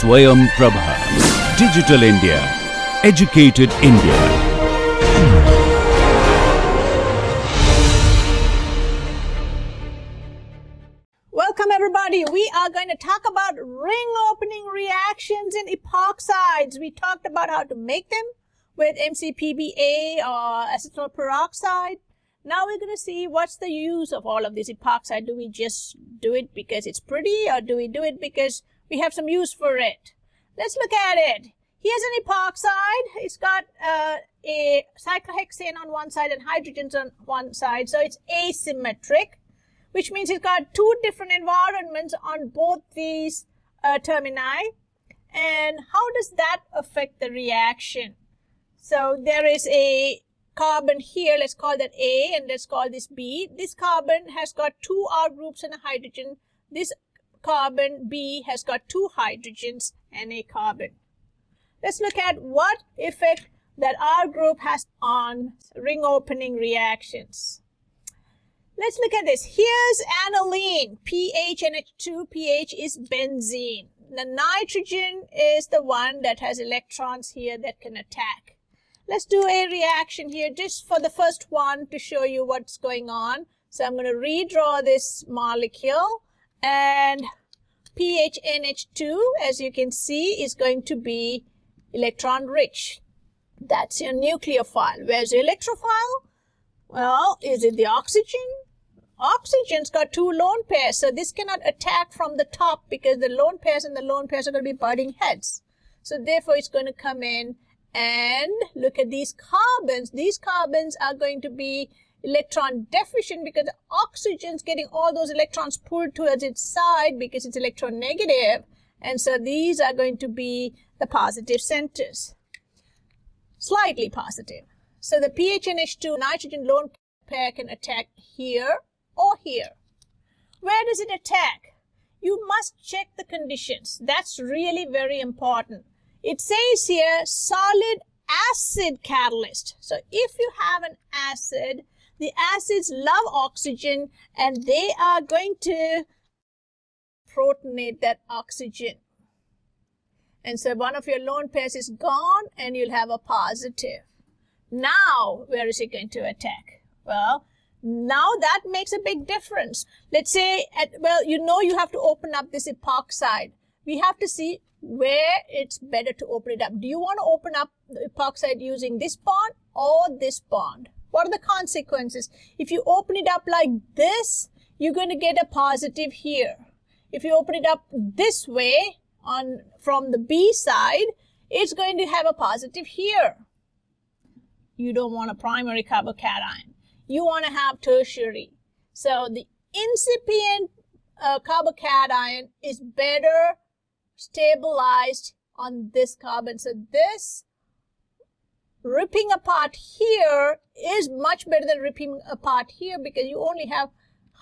Swayam Prabha. Digital India. Educated India. Welcome everybody. We are going to talk about ring opening reactions in epoxides. We talked about how to make them with MCPBA or acetyl peroxide. Now we're going to see what's the use of all of this epoxide. Do we just do it because it's pretty, or do we do it because we have some use for it? Let's look at it. Here's an epoxide. It's got a cyclohexane on one side and hydrogens on one side, so it's asymmetric, which means it's got two different environments on both these termini. And how does that affect the reaction? So there is a carbon here, let's call that A, and let's call this B. This carbon has got two R groups and a hydrogen. This carbon B has got two hydrogens and a carbon. Let's look at what effect that R group has on ring opening reactions. Let's look at this. Here's aniline, PHNH2, pH is benzene. The nitrogen is the one that has electrons here that can attack. Let's do a reaction here just for the first one to show you what's going on. So I'm going to redraw this molecule, and PHNH2, as you can see, is going to be electron rich. That's your nucleophile. Where's the electrophile? Well, is it the oxygen? Oxygen's got two lone pairs, so this cannot attack from the top because the lone pairs and the lone pairs are going to be butting heads. So therefore, it's going to come in and look at these carbons. These carbons are going to be electron deficient because the oxygen's getting all those electrons pulled towards its side because it's electron negative. And so these are going to be the positive centers, slightly positive. So the PHNH2 nitrogen lone pair can attack here or here. Where does it attack? You must check the conditions. That's really very important. It says here solid acid catalyst. So if you have an acid, the acids love oxygen and they are going to protonate that oxygen. And so one of your lone pairs is gone and you'll have a positive. Now, where is it going to attack? Well, now that makes a big difference. Let's say, you have to open up this epoxide. We have to see where it's better to open it up. Do you want to open up the epoxide using this bond or this bond? What are the consequences? If you open it up like this, you're going to get a positive here. If you open it up this way from the B side, it's going to have a positive here. You don't want a primary carbocation. You want to have tertiary. So the incipient carbocation is better stabilized on this carbon. So this ripping apart here is much better than ripping apart here because you only have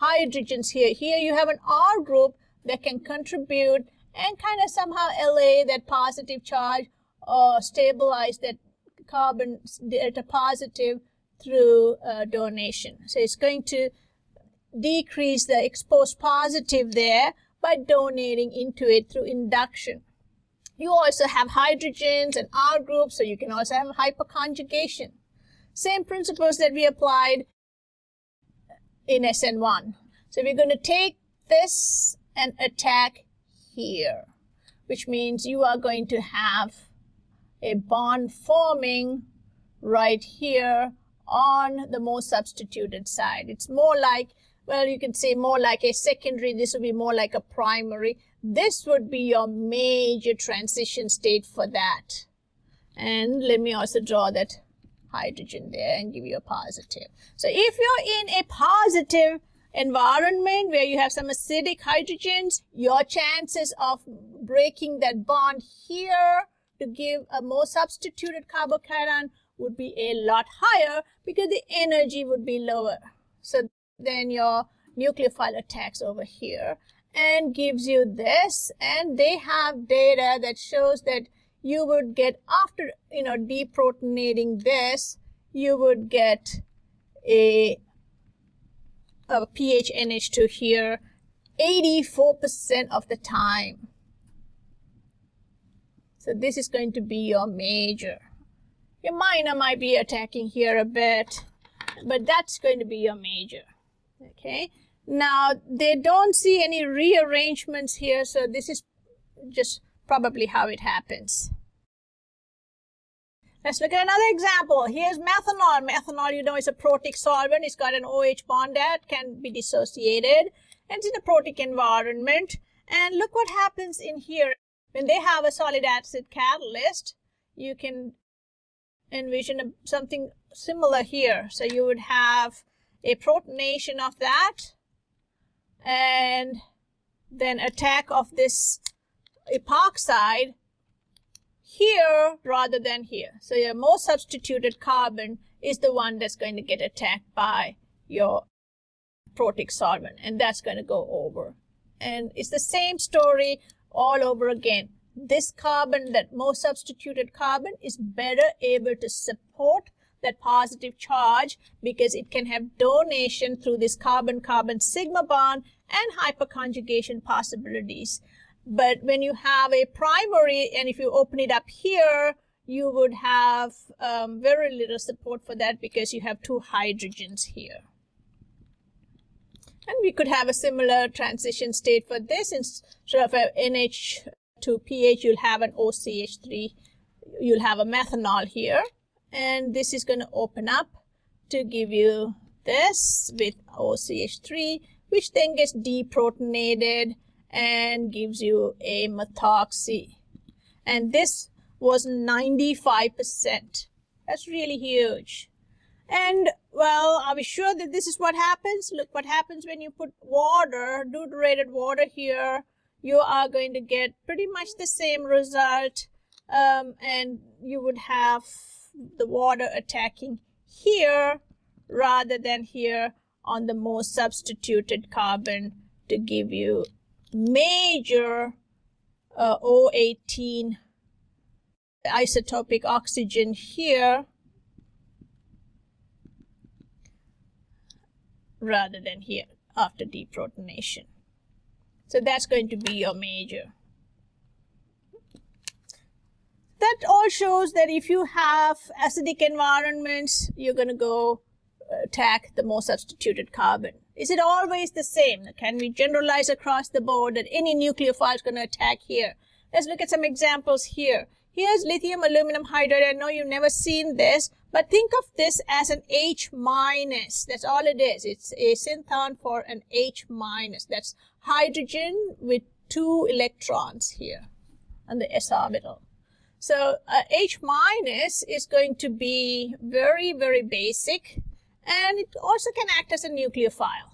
hydrogens here. Here you have an R group that can contribute and kind of somehow allay that positive charge or stabilize that carbon delta positive through donation. So it's going to decrease the exposed positive there by donating into it through induction. You also have hydrogens and R groups, so you can also have hyperconjugation. Same principles that we applied in SN1. So we're going to take this and attack here, which means you are going to have a bond forming right here on the more substituted side. It's more like, well, you can say more like a secondary. This would be more like a primary. This would be your major transition state for that. And let me also draw that hydrogen there and give you a positive. So if you're in a positive environment where you have some acidic hydrogens, your chances of breaking that bond here to give a more substituted carbocation would be a lot higher because the energy would be lower. So then your nucleophile attacks over here and gives you this, and they have data that shows that you would get, after deprotonating this, you would get a pH NH2 here 84% of the time. So this is going to be your major. Your minor might be attacking here a bit, but that's going to be your major. Okay. Now, they don't see any rearrangements here, so this is just probably how it happens. Let's look at another example. Here's methanol. Methanol, you know, is a protic solvent. It's got an OH bond that can be dissociated, and it's in a protic environment. And look what happens in here. When they have a solid acid catalyst, you can envision something similar here. So you would have a protonation of that, and then attack of this epoxide here rather than here. So your most substituted carbon is the one that's going to get attacked by your protic solvent, and that's going to go over. And it's the same story all over again. This carbon, that most substituted carbon, is better able to support that positive charge because it can have donation through this carbon-carbon sigma bond and hyperconjugation possibilities. But when you have a primary, and if you open it up here, you would have very little support for that because you have two hydrogens here. And we could have a similar transition state for this. Instead of an NH to pH, you'll have an OCH3. You'll have a methanol here. And this is going to open up to give you this with OCH3, which then gets deprotonated and gives you a methoxy. And this was 95%. That's really huge. And, well, are we sure that this is what happens? Look what happens when you put water, deuterated water here. You are going to get pretty much the same result. And you would have the water attacking here rather than here on the most substituted carbon to give you major O18 isotopic oxygen here rather than here after deprotonation. So that's going to be your major. That all shows that if you have acidic environments, you're going to go attack the most substituted carbon. Is it always the same? Can we generalize across the board that any nucleophile is going to attack here? Let's look at some examples here. Here's lithium aluminum hydride. I know you've never seen this, but think of this as an H minus. That's all it is. It's a synthon for an H minus. That's hydrogen with 2 electrons here on the s orbital. So H minus is going to be very, very basic, and it also can act as a nucleophile.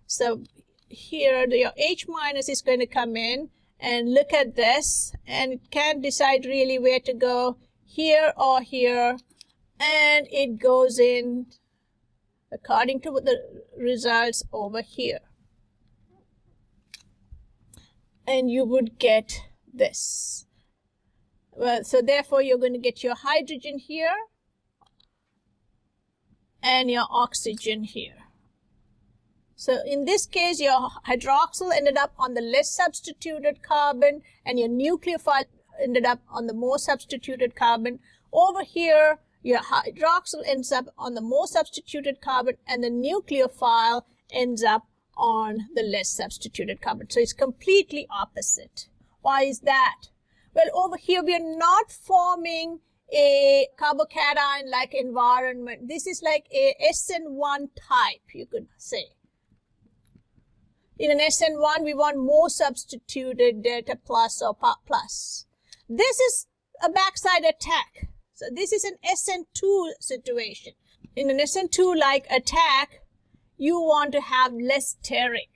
So here your H minus is going to come in and look at this, and it can't decide really where to go, here or here, and it goes in according to the results over here. And you would get this. Well, so therefore you're going to get your hydrogen here and your oxygen here. So in this case, your hydroxyl ended up on the less substituted carbon and your nucleophile ended up on the more substituted carbon. Over here, your hydroxyl ends up on the more substituted carbon and the nucleophile ends up on the less substituted carbon. So it's completely opposite. Why is that? Well, over here, we are not forming a carbocation-like environment. This is like a SN1 type, you could say. In an SN1, we want more substituted delta plus or plus. This is a backside attack. So this is an SN2 situation. In an SN2-like attack, you want to have less steric.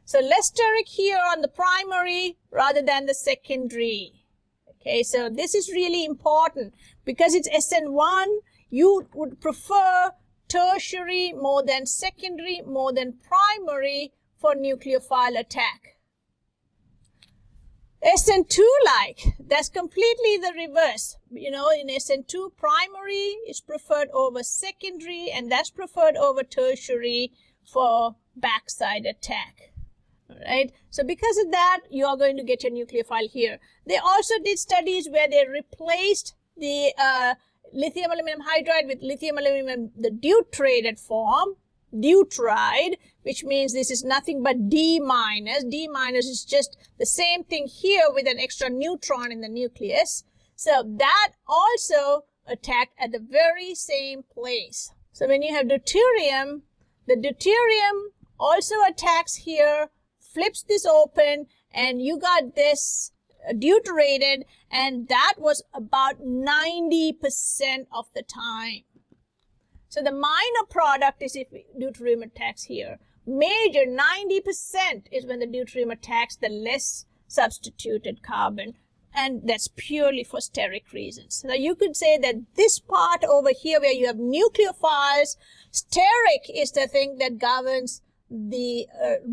So less steric here on the primary rather than the secondary. Okay, so this is really important because it's SN1. You would prefer tertiary more than secondary, more than primary for nucleophile attack. SN2-like, that's completely the reverse. You know, in SN2, primary is preferred over secondary, and that's preferred over tertiary for backside attack. Right? So because of that, you are going to get your nucleophile here. They also did studies where they replaced the lithium aluminum hydride with lithium aluminum, the deuterated form, deuteride, which means this is nothing but D minus. D minus is just the same thing here with an extra neutron in the nucleus. So that also attacked at the very same place. So when you have deuterium, the deuterium also attacks here, flips this open, and you got this deuterated, and that was about 90% of the time. So the minor product is if deuterium attacks here. Major 90% is when the deuterium attacks the less substituted carbon, and that's purely for steric reasons. So you could say that this part over here where you have nucleophiles, steric is the thing that governs the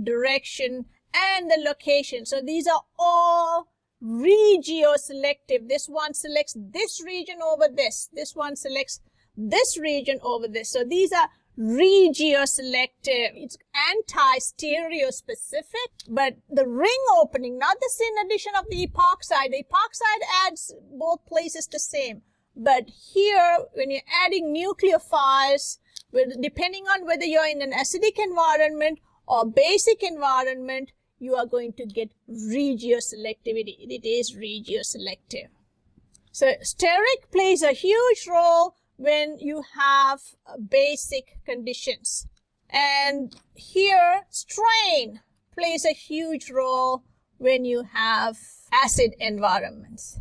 direction and the location. So these are all regioselective. This one selects this region over this. This one selects this region over this. So these are regioselective. It's anti-stereospecific, but the ring opening, not the syn addition of the epoxide. The epoxide adds both places the same. But here, when you're adding nucleophiles, depending on whether you're in an acidic environment or basic environment, you are going to get regioselectivity. It is regioselective. So steric plays a huge role when you have basic conditions. And here, strain plays a huge role when you have acid environments.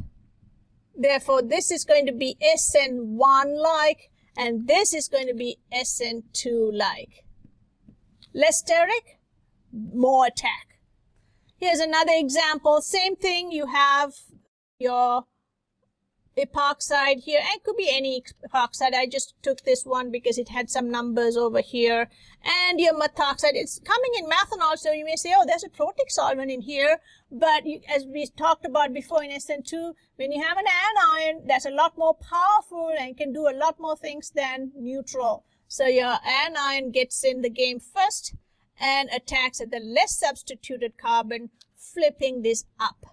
Therefore, this is going to be SN1-like, and this is going to be SN2-like. Less steric, more attack. Here's another example. Same thing, you have your epoxide here, and it could be any epoxide. I just took this one because it had some numbers over here. And your methoxide, it's coming in methanol, so you may say, oh, there's a protic solvent in here. But as we talked about before in SN2, when you have an anion, that's a lot more powerful and can do a lot more things than neutral. So your anion gets in the game first and attacks at the less substituted carbon, flipping this up.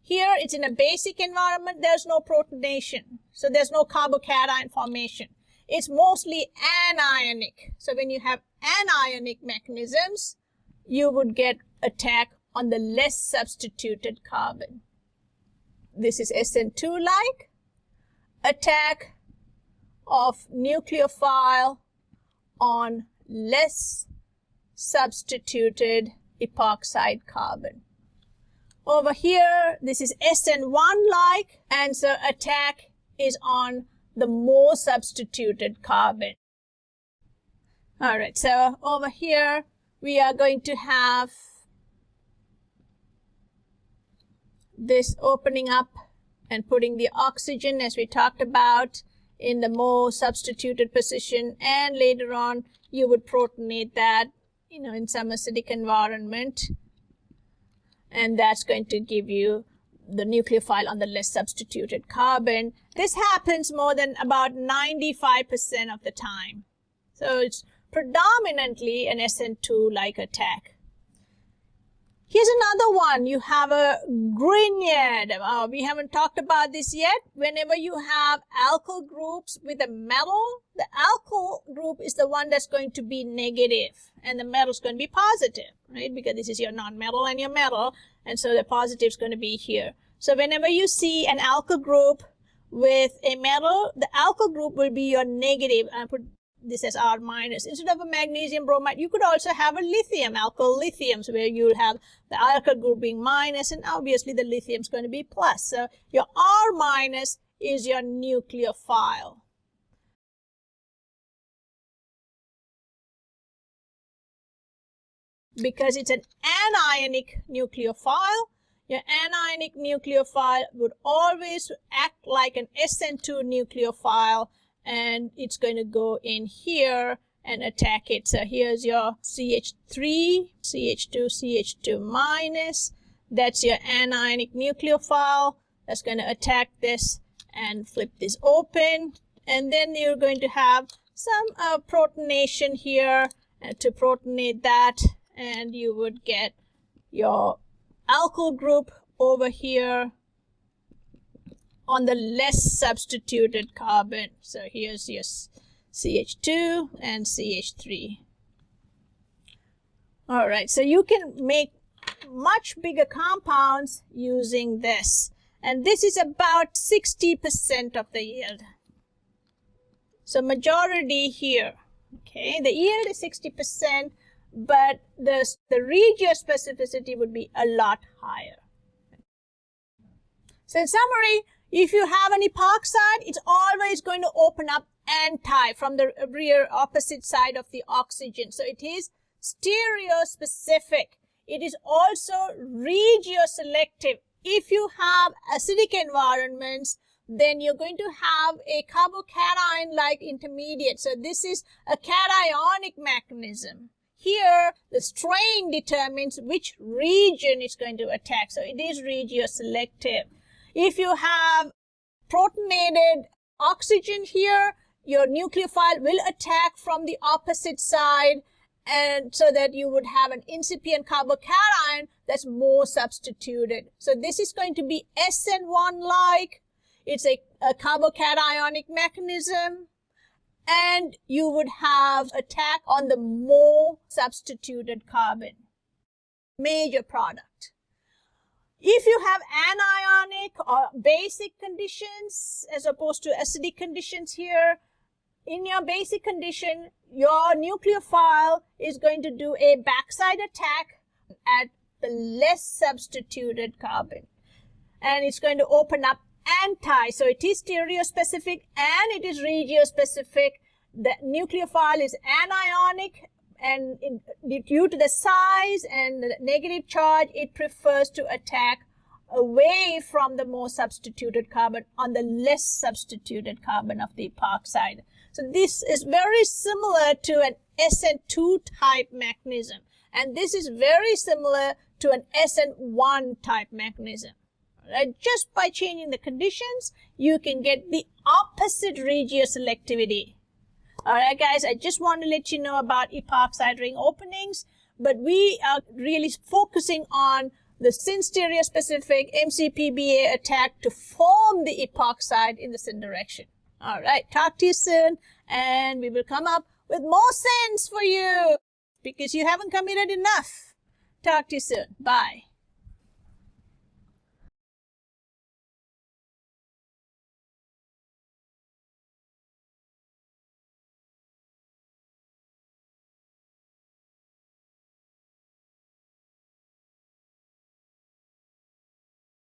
Here, it's in a basic environment, there's no protonation. So there's no carbocation formation. It's mostly anionic. So when you have anionic mechanisms, you would get attack on the less substituted carbon. This is SN2-like. Attack of nucleophile on less substituted epoxide carbon. Over here, this is SN1-like, and so attack is on the more substituted carbon. All right, so over here, we are going to have this opening up and putting the oxygen, as we talked about, in the more substituted position, and later on, you would protonate that, in some acidic environment. And that's going to give you the nucleophile on the less substituted carbon. This happens more than about 95% of the time. So it's predominantly an SN2-like attack. Here's another one. You have a Grignard. We haven't talked about this yet. Whenever you have alkyl groups with a metal, the alkyl group is the one that's going to be negative, and the metal is going to be positive, right? Because this is your non-metal and your metal, and so the positive is going to be here. So whenever you see an alkyl group with a metal, the alkyl group will be your negative. I put this as R minus. Instead of a magnesium bromide, you could also have a lithium, alkyl lithiums, where you'll have the alkyl group being minus, and obviously the lithium is going to be plus. So your R minus is your nucleophile. Because it's an anionic nucleophile, your anionic nucleophile would always act like an SN2 nucleophile, and it's going to go in here and attack it. So here's your CH3, CH2, CH2 minus. That's your anionic nucleophile. That's going to attack this and flip this open. And then you're going to have some protonation here to protonate that, and you would get your alkyl group over here on the less substituted carbon. So here's your CH2 and CH3. All right, so you can make much bigger compounds using this. And this is about 60% of the yield. So majority here. Okay, the yield is 60%, but the regiospecificity would be a lot higher. So in summary, if you have an epoxide, it's always going to open up anti from the rear opposite side of the oxygen. So it is stereospecific. It is also regioselective. If you have acidic environments, then you're going to have a carbocation-like intermediate. So this is a cationic mechanism. Here, the strain determines which region it's going to attack. So it is regioselective. If you have protonated oxygen here, your nucleophile will attack from the opposite side, and so that you would have an incipient carbocation that's more substituted. So this is going to be SN1-like. It's a carbocationic mechanism, and you would have attack on the more substituted carbon. Major product. If you have anionic or basic conditions as opposed to acidic conditions here, in your basic condition, your nucleophile is going to do a backside attack at the less substituted carbon. And it's going to open up anti. So it is stereospecific and it is regiospecific. The nucleophile is anionic, and due to the size and the negative charge, it prefers to attack away from the more substituted carbon on the less substituted carbon of the epoxide. So this is very similar to an SN2 type mechanism, and this is very similar to an SN1 type mechanism. Right? Just by changing the conditions, you can get the opposite regioselectivity. Alright guys, I just want to let you know about epoxide ring openings, but we are really focusing on the syn stereospecific MCPBA attack to form the epoxide in the syn direction. Alright, talk to you soon, and we will come up with more syns for you because you haven't committed enough. Talk to you soon. Bye.